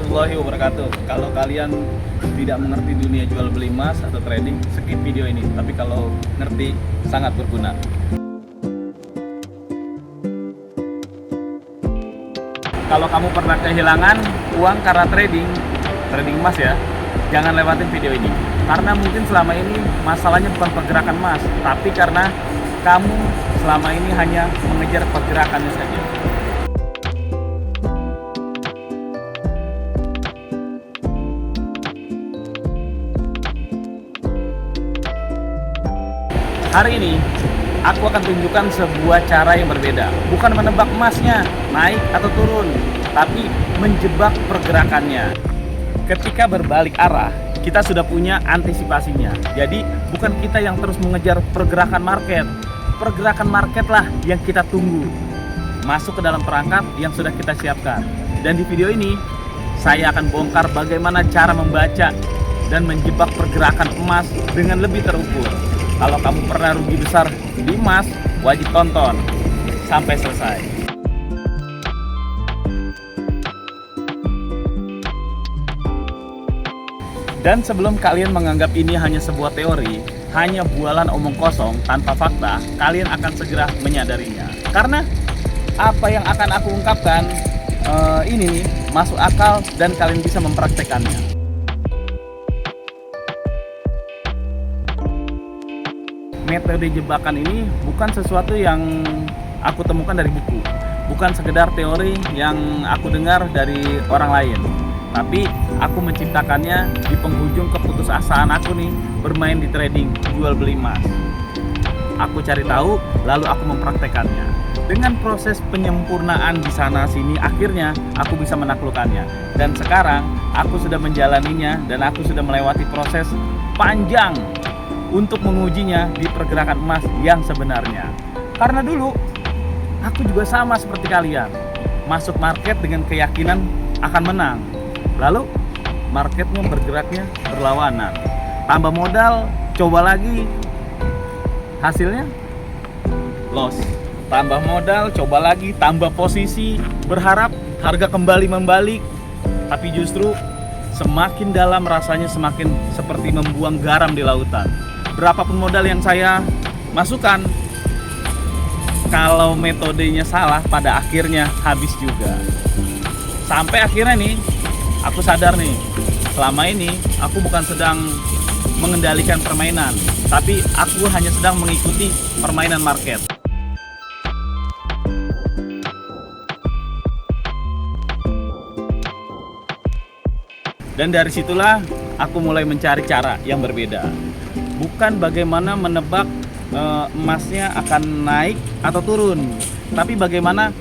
warahmatullahi wabarakatuh. Kalau kalian tidak mengerti dunia jual beli emas atau trading, skip video ini. Tapi kalau ngerti, sangat berguna. Kalau kamu pernah kehilangan uang karena trading emas ya, jangan lewatin video ini. Karena mungkin selama ini masalahnya bukan pergerakan emas, tapi karena kamu selama ini hanya mengejar pergerakannya saja. Hari ini, aku akan tunjukkan sebuah cara yang berbeda. Bukan menebak emasnya, naik atau turun, tapi menjebak pergerakannya. Ketika berbalik arah, kita sudah punya antisipasinya. Jadi, bukan kita yang terus mengejar pergerakan market. Pergerakan market lah yang kita tunggu. Masuk ke dalam perangkap yang sudah kita siapkan. Dan di video ini, saya akan bongkar bagaimana cara membaca dan menjebak pergerakan emas dengan lebih terukur. Kalau kamu pernah rugi besar di emas, wajib tonton sampai selesai. Dan sebelum kalian menganggap ini hanya sebuah teori, hanya bualan omong kosong tanpa fakta, kalian akan segera menyadarinya. Karena apa yang akan aku ungkapkan ini masuk akal dan kalian bisa mempraktekannya. Metode jebakan ini bukan sesuatu yang aku temukan dari buku, bukan sekedar teori yang aku dengar dari orang lain, tapi aku menciptakannya di penghujung keputusasaan aku nih bermain di trading jual beli emas. Aku cari tahu, lalu aku mempraktekannya. Dengan proses penyempurnaan di sana sini, akhirnya aku bisa menaklukkannya. Dan sekarang aku sudah menjalaninya dan aku sudah melewati proses panjang untuk mengujinya di pergerakan emas yang sebenarnya. Karena dulu aku juga sama seperti kalian, masuk market dengan keyakinan akan menang, lalu marketnya bergeraknya berlawanan. Tambah modal, coba lagi, hasilnya loss. Tambah modal, coba lagi, tambah posisi, berharap harga kembali membalik, tapi justru semakin dalam rasanya semakin seperti membuang garam di lautan. Berapapun modal yang saya masukkan, kalau metodenya salah, pada akhirnya habis juga. Sampai akhirnya nih, aku sadar nih, selama ini aku bukan sedang mengendalikan permainan, tapi aku hanya sedang mengikuti permainan market. Dan dari situlah aku mulai mencari cara yang berbeda. Bukan bagaimana menebak emasnya akan naik atau turun, tapi bagaimana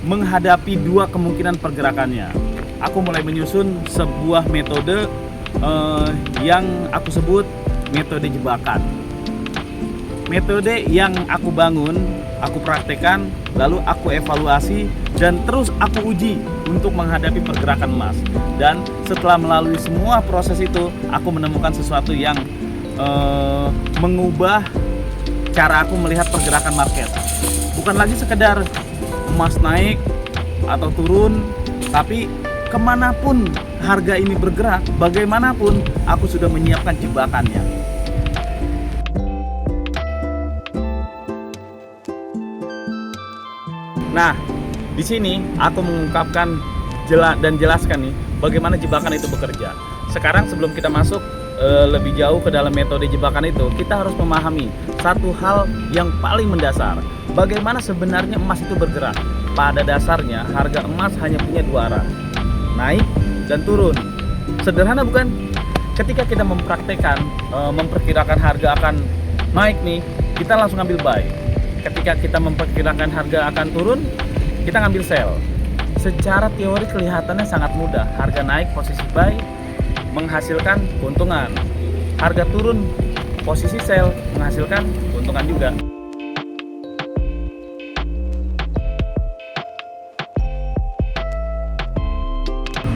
menghadapi dua kemungkinan pergerakannya. Aku mulai menyusun sebuah metode yang aku sebut metode jebakan. Metode yang aku bangun, aku praktekkan, lalu aku evaluasi dan terus aku uji untuk menghadapi pergerakan emas. Dan setelah melalui semua proses itu, aku menemukan sesuatu yang mengubah cara aku melihat pergerakan market. Bukan lagi sekedar emas naik atau turun, tapi kemanapun harga ini bergerak, bagaimanapun aku sudah menyiapkan jebakannya. Nah, di sini aku mengungkapkan dan jelaskan nih bagaimana jebakan itu bekerja. Sekarang sebelum kita masuk lebih jauh ke dalam metode jebakan itu, kita harus memahami satu hal yang paling mendasar. Bagaimana sebenarnya emas itu bergerak? Pada dasarnya harga emas hanya punya dua arah, naik dan turun. Sederhana bukan? Ketika kita mempraktekkan, memperkirakan harga akan naik nih, kita langsung ambil buy. Ketika kita memperkirakan harga akan turun, kita ngambil sell. Secara teori kelihatannya sangat mudah. Harga naik, posisi buy, menghasilkan keuntungan. Harga turun, posisi sell, menghasilkan keuntungan juga.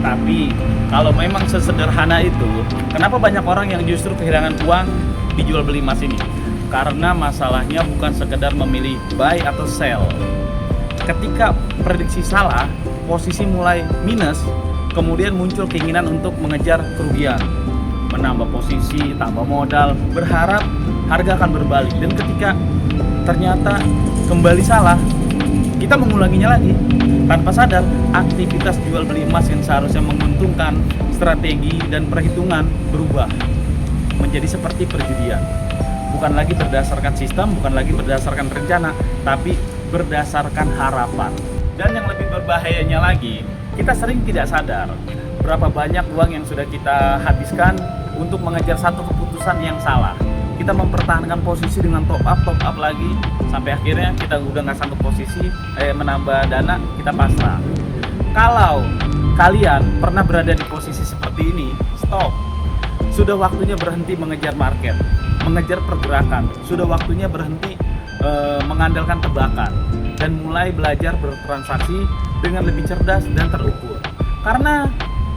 Tapi kalau memang sesederhana itu, kenapa banyak orang yang justru kehilangan uang di jual beli emas ini? Karena masalahnya bukan sekedar memilih buy atau sell. Ketika prediksi salah, posisi mulai minus, kemudian muncul keinginan untuk mengejar kerugian, menambah posisi, tambah modal, berharap harga akan berbalik. Dan ketika ternyata kembali salah, kita mengulanginya lagi. Tanpa sadar, aktivitas jual beli emas yang seharusnya menguntungkan, strategi dan perhitungan berubah menjadi seperti perjudian. Bukan lagi berdasarkan sistem, bukan lagi berdasarkan rencana, tapi berdasarkan harapan. Dan yang lebih berbahayanya lagi, kita sering tidak sadar berapa banyak uang yang sudah kita habiskan untuk mengejar satu keputusan yang salah. Kita mempertahankan posisi dengan top up lagi, sampai akhirnya kita udah nggak sanggup posisi, menambah dana, kita pasrah. Kalau kalian pernah berada di posisi seperti ini, stop. Sudah waktunya berhenti mengejar market, mengejar pergerakan. Sudah waktunya berhenti mengandalkan tebakan dan mulai belajar bertransaksi dengan lebih cerdas dan terukur. Karena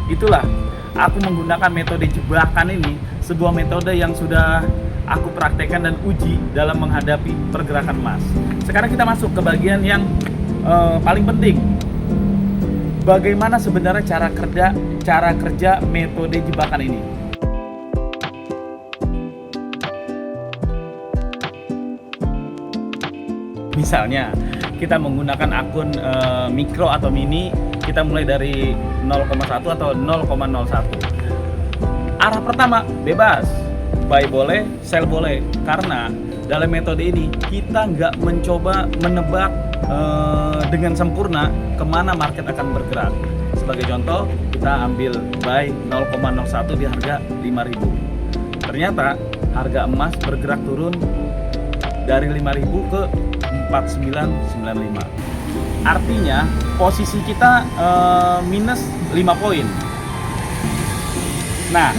itulah aku menggunakan metode jebakan ini, sebuah metode yang sudah aku praktekkan dan uji dalam menghadapi pergerakan emas. Sekarang kita masuk ke bagian yang paling penting. Bagaimana sebenarnya cara kerja metode jebakan ini? Misalnya kita menggunakan akun mikro atau mini, kita mulai dari 0,1 atau 0,01. Arah pertama bebas, buy boleh, sell boleh. Karena dalam metode ini kita nggak mencoba menebak dengan sempurna kemana market akan bergerak. Sebagai contoh, kita ambil buy 0,01 di harga 5.000. Ternyata harga emas bergerak turun dari 5.000 ke 4.995. Artinya posisi kita minus 5 poin. Nah,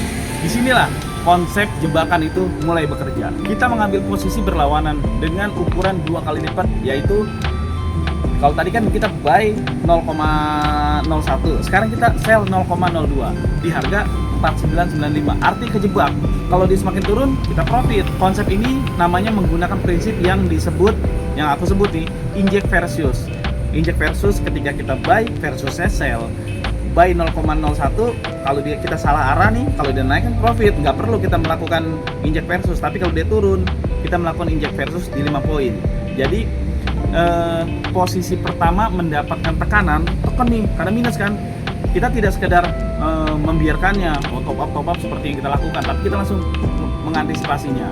disinilah konsep jebakan itu mulai bekerja. Kita mengambil posisi berlawanan dengan ukuran 2 kali lipat, yaitu kalau tadi kan kita buy 0,01, sekarang kita sell 0,02 di harga 4.995. Arti kejebak. Kalau dia semakin turun, kita profit. Konsep ini namanya menggunakan prinsip yang aku sebut nih, inject versus. Inject versus ketika kita buy versus sell. Buy 0,01, kalau kita salah arah nih, kalau dia naik kan profit, nggak perlu kita melakukan inject versus. Tapi kalau dia turun, kita melakukan inject versus di 5 poin. Jadi posisi pertama mendapatkan tekan nih karena minus kan. Kita tidak sekedar membiarkannya top up seperti yang kita lakukan, tapi kita langsung mengantisipasinya.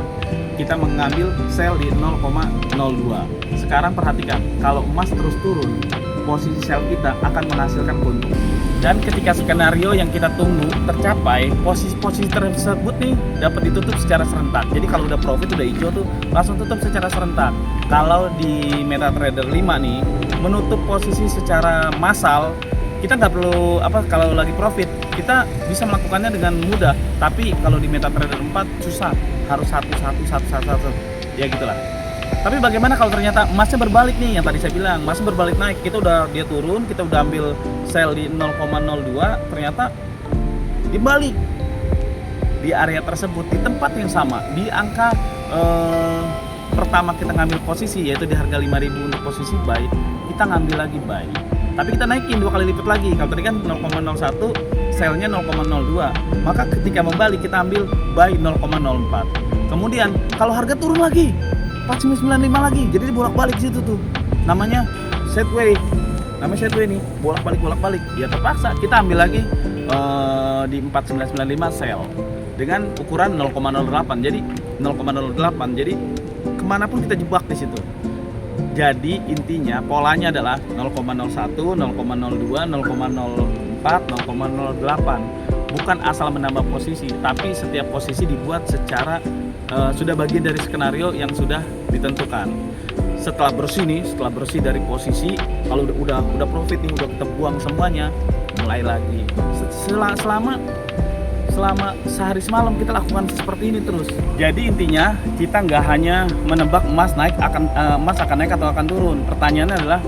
Kita mengambil sell di 0,02. Sekarang perhatikan, kalau emas terus turun, posisi sell kita akan menghasilkan keuntungan. Dan ketika skenario yang kita tunggu tercapai, posisi-posisi tersebut nih dapat ditutup secara serentak. Jadi kalau udah profit, udah hijau tuh, langsung tutup secara serentak. Kalau di MetaTrader 5 nih, menutup posisi secara massal, kita nggak perlu kalau lagi profit, kita bisa melakukannya dengan mudah. Tapi kalau di MetaTrader 4 susah, harus satu. Ya gitulah. Tapi bagaimana kalau ternyata emasnya berbalik nih, yang tadi saya bilang, emasnya berbalik naik, dia turun, kita udah ambil sell di 0,02, ternyata dibalik di area tersebut, di tempat yang sama, di angka pertama kita ngambil posisi, yaitu di harga 5.000 untuk posisi buy, kita ngambil lagi buy. Tapi kita naikin 2 kali lipat lagi. Kalau tadi kan 0,01, sell-nya 0,02. Maka ketika membalik kita ambil buy 0,04. Kemudian kalau harga turun lagi 4.995 lagi. Jadi bolak-balik situ tuh. Namanya sideways. Namanya sideways nih, bolak-balik. Ya terpaksa kita ambil lagi di 4.995 sell dengan ukuran 0,08. Jadi 0,08. Jadi kemanapun kita jebak di situ. Jadi intinya polanya adalah 0,01, 0,02, 0,04, 0,08. Bukan asal menambah posisi, tapi setiap posisi dibuat secara sudah bagian dari skenario yang sudah ditentukan. Setelah bersih dari posisi, kalau udah profit nih, udah kita buang semuanya, mulai lagi. Selama sehari semalam kita lakukan seperti ini terus. Jadi intinya kita nggak hanya menebak emas akan naik atau akan turun. Pertanyaannya adalah,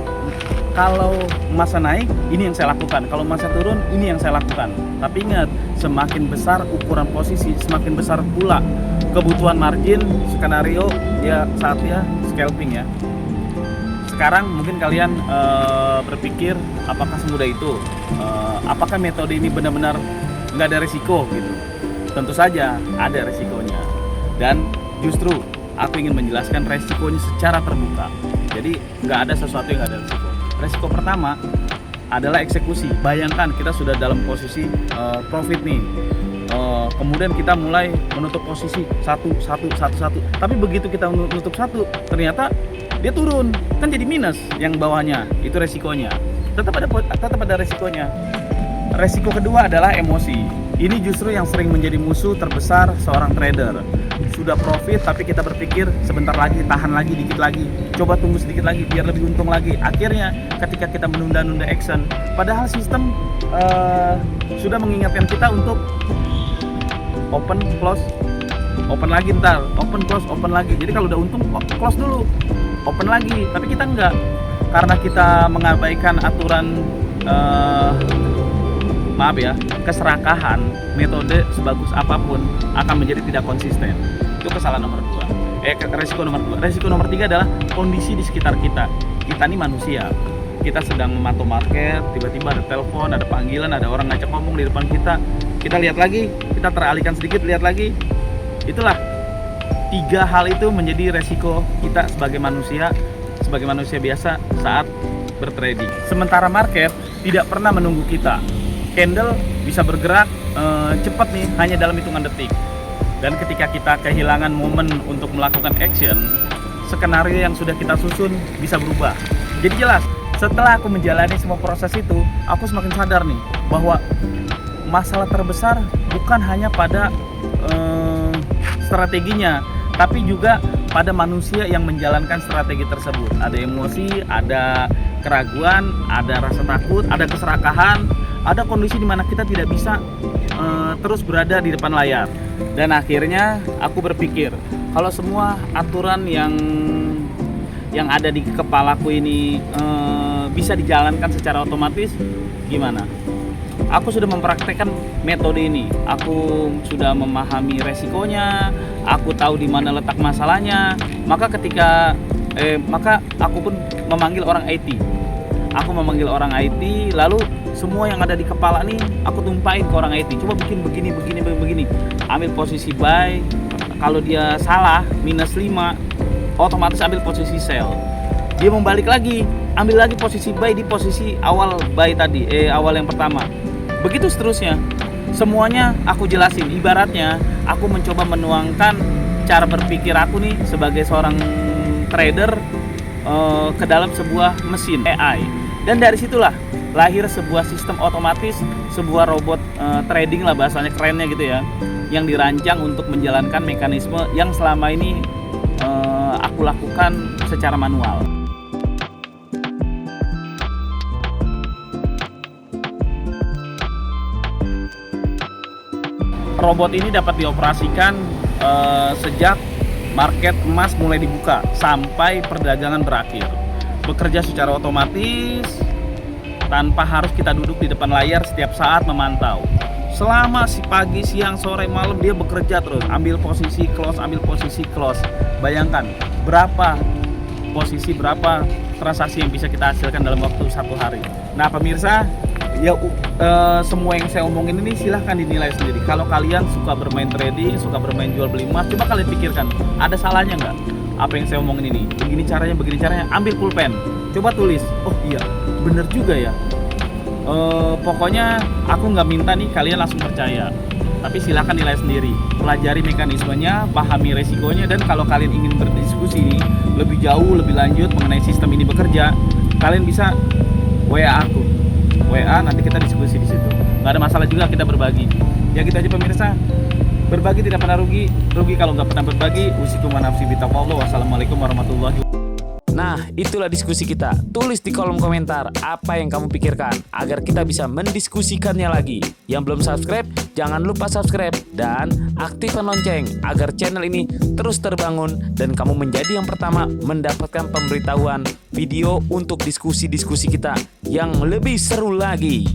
kalau emasnya naik, ini yang saya lakukan. Kalau emasnya turun, ini yang saya lakukan. Tapi ingat, semakin besar ukuran posisi, semakin besar pula kebutuhan margin, skenario ya saatnya scalping ya. Sekarang mungkin kalian berpikir apakah semudah itu? Apakah metode ini benar-benar nggak ada resiko gitu? Tentu saja ada resikonya. Dan justru aku ingin menjelaskan resikonya secara terbuka. Jadi nggak ada sesuatu yang nggak ada resiko. Resiko pertama adalah eksekusi. Bayangkan kita sudah dalam posisi profit nih. Kemudian kita mulai menutup posisi satu. Tapi begitu kita menutup satu, ternyata dia turun, kan jadi minus yang bawahnya. Itu resikonya. Tetap ada resikonya. Resiko kedua adalah emosi. Ini justru yang sering menjadi musuh terbesar seorang trader. Sudah profit tapi kita berpikir sebentar lagi, tahan lagi, dikit lagi, coba tunggu sedikit lagi biar lebih untung lagi. Akhirnya ketika kita menunda-nunda action, padahal sistem sudah mengingatkan kita untuk open close, open lagi ntar, open close, open lagi. Jadi kalau udah untung close dulu, open lagi. Tapi kita enggak, karena kita mengabaikan aturan maaf ya, keserakahan. Metode sebagus apapun akan menjadi tidak konsisten. Itu kesalahan nomor 2. Resiko nomor 2. Resiko nomor 3 adalah kondisi di sekitar kita. Kita ini manusia. Kita sedang memantau market, tiba-tiba ada telepon, ada panggilan, ada orang ngajak ngomong di depan kita. Kita lihat lagi, kita teralihkan sedikit, lihat lagi. Itulah 3 hal itu menjadi resiko kita sebagai manusia biasa saat bertrading. Sementara market tidak pernah menunggu kita. Candle bisa bergerak cepat nih, hanya dalam hitungan detik. Dan ketika kita kehilangan momen untuk melakukan action, skenario yang sudah kita susun bisa berubah. Jadi jelas, setelah aku menjalani semua proses itu, aku semakin sadar nih bahwa masalah terbesar bukan hanya pada strateginya, tapi juga pada manusia yang menjalankan strategi tersebut. Ada emosi, ada keraguan, ada rasa takut, ada keserakahan, ada kondisi di mana kita tidak bisa terus berada di depan layar. Dan akhirnya aku berpikir, kalau semua aturan yang ada di kepalaku ini bisa dijalankan secara otomatis, gimana? Aku sudah mempraktekkan metode ini. Aku sudah memahami resikonya, aku tahu di mana letak masalahnya. Maka aku pun memanggil orang IT. Aku memanggil orang IT, lalu semua yang ada di kepala nih aku tumpahin ke orang IT. Coba bikin begini. Ambil posisi buy. Kalau dia salah minus 5, otomatis ambil posisi sell. Dia membalik lagi, ambil lagi posisi buy di posisi awal buy tadi, awal yang pertama. Begitu seterusnya. Semuanya aku jelasin. Ibaratnya aku mencoba menuangkan cara berpikir aku nih sebagai seorang trader ke dalam sebuah mesin AI. Dan dari situlah lahir sebuah sistem otomatis, sebuah robot trading lah bahasanya kerennya gitu ya, yang dirancang untuk menjalankan mekanisme yang selama ini aku lakukan secara manual. Robot ini dapat dioperasikan sejak market emas mulai dibuka sampai perdagangan berakhir. Bekerja secara otomatis tanpa harus kita duduk di depan layar setiap saat memantau. Selama pagi, siang, sore, malam dia bekerja terus, ambil posisi close. Bayangkan berapa posisi, berapa transaksi yang bisa kita hasilkan dalam waktu 1 hari. Nah pemirsa, ya semua yang saya omongin ini silahkan dinilai sendiri. Kalau kalian suka bermain trading, suka bermain jual beli emas, coba kalian pikirkan, ada salahnya nggak apa yang saya omongin ini? Begini caranya, ambil pulpen, coba tulis. Oh iya, bener juga ya. Pokoknya aku nggak minta nih kalian langsung percaya, tapi silahkan nilai sendiri, pelajari mekanismenya, pahami resikonya, dan kalau kalian ingin berdiskusi lebih jauh, lebih lanjut mengenai sistem ini bekerja, kalian bisa WA aku. WA, nanti kita diskusi di situ. Nggak ada masalah juga kita berbagi. Ya gitu aja pemirsa. Berbagi tidak pernah rugi kalau nggak pernah berbagi. Usikum wa nafsi bitaqwallah. Wassalamualaikum warahmatullahi wabarakatuh. Nah, itulah diskusi kita. Tulis di kolom komentar apa yang kamu pikirkan agar kita bisa mendiskusikannya lagi. Yang belum subscribe, jangan lupa subscribe dan aktifkan lonceng agar channel ini terus terbangun dan kamu menjadi yang pertama mendapatkan pemberitahuan video untuk diskusi-diskusi kita yang lebih seru lagi.